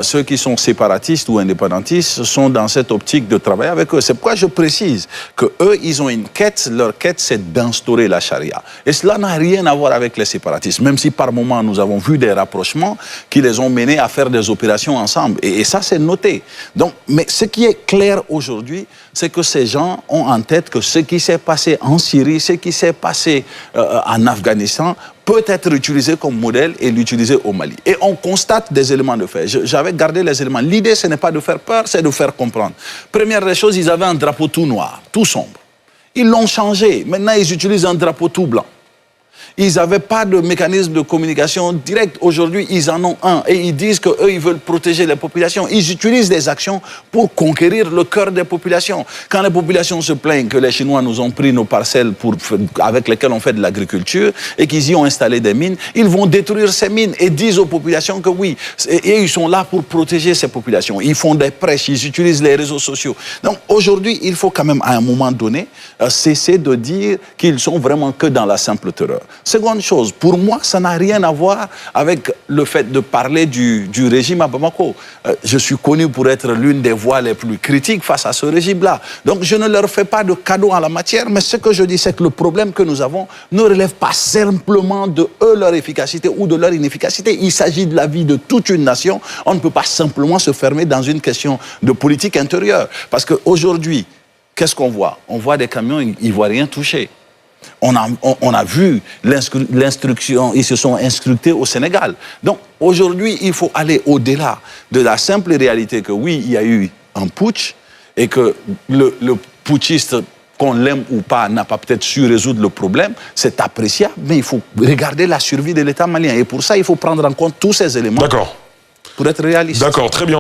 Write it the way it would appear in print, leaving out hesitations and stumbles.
ceux qui sont séparatistes ou indépendantistes sont dans cette optique de travailler avec eux. C'est pourquoi je précise qu'eux, ils ont une quête. Leur quête, c'est d'instaurer la charia. Et cela n'a rien à voir avec les séparatistes, même si par moments, nous avons vu des rapprochements qui les ont menés à faire des opérations ensemble. Et ça, c'est noté. Donc, mais ce qui est clair aujourd'hui, c'est que ces gens ont en tête que ce qui s'est passé en Syrie, ce qui s'est passé en Afghanistan, peut être utilisé comme modèle et l'utiliser au Mali. Et on constate des éléments de fait. J'avais gardé les éléments. L'idée, ce n'est pas de faire peur, c'est de faire comprendre. Première des choses, ils avaient un drapeau tout noir, tout sombre. Ils l'ont changé. Maintenant, ils utilisent un drapeau tout blanc. Ils n'avaient pas de mécanisme de communication direct. Aujourd'hui, ils en ont un. Et ils disent qu'eux, ils veulent protéger les populations. Ils utilisent des actions pour conquérir le cœur des populations. Quand les populations se plaignent que les Chinois nous ont pris nos parcelles avec lesquelles on fait de l'agriculture et qu'ils y ont installé des mines, ils vont détruire ces mines et disent aux populations que oui. Et ils sont là pour protéger ces populations. Ils font des prêches, ils utilisent les réseaux sociaux. Donc aujourd'hui, il faut quand même, à un moment donné, cesser de dire qu'ils sont vraiment que dans la simple terreur. Seconde chose, pour moi, ça n'a rien à voir avec le fait de parler du régime à Bamako. Je suis connu pour être l'une des voix les plus critiques face à ce régime-là. Donc je ne leur fais pas de cadeau en la matière, mais ce que je dis, c'est que le problème que nous avons ne relève pas simplement de eux, leur efficacité ou de leur inefficacité. Il s'agit de la vie de toute une nation. On ne peut pas simplement se fermer dans une question de politique intérieure. Parce qu'aujourd'hui, qu'est-ce qu'on voit? On voit des camions ivoiriens touchés. On a vu l'instruction, ils se sont instructés au Sénégal. Donc aujourd'hui, il faut aller au-delà de la simple réalité que oui, il y a eu un putsch et que le putschiste, qu'on l'aime ou pas, n'a pas peut-être su résoudre le problème. C'est appréciable, mais il faut regarder la survie de l'État malien. Et pour ça, il faut prendre en compte tous ces éléments pour être réaliste. D'accord, très bien.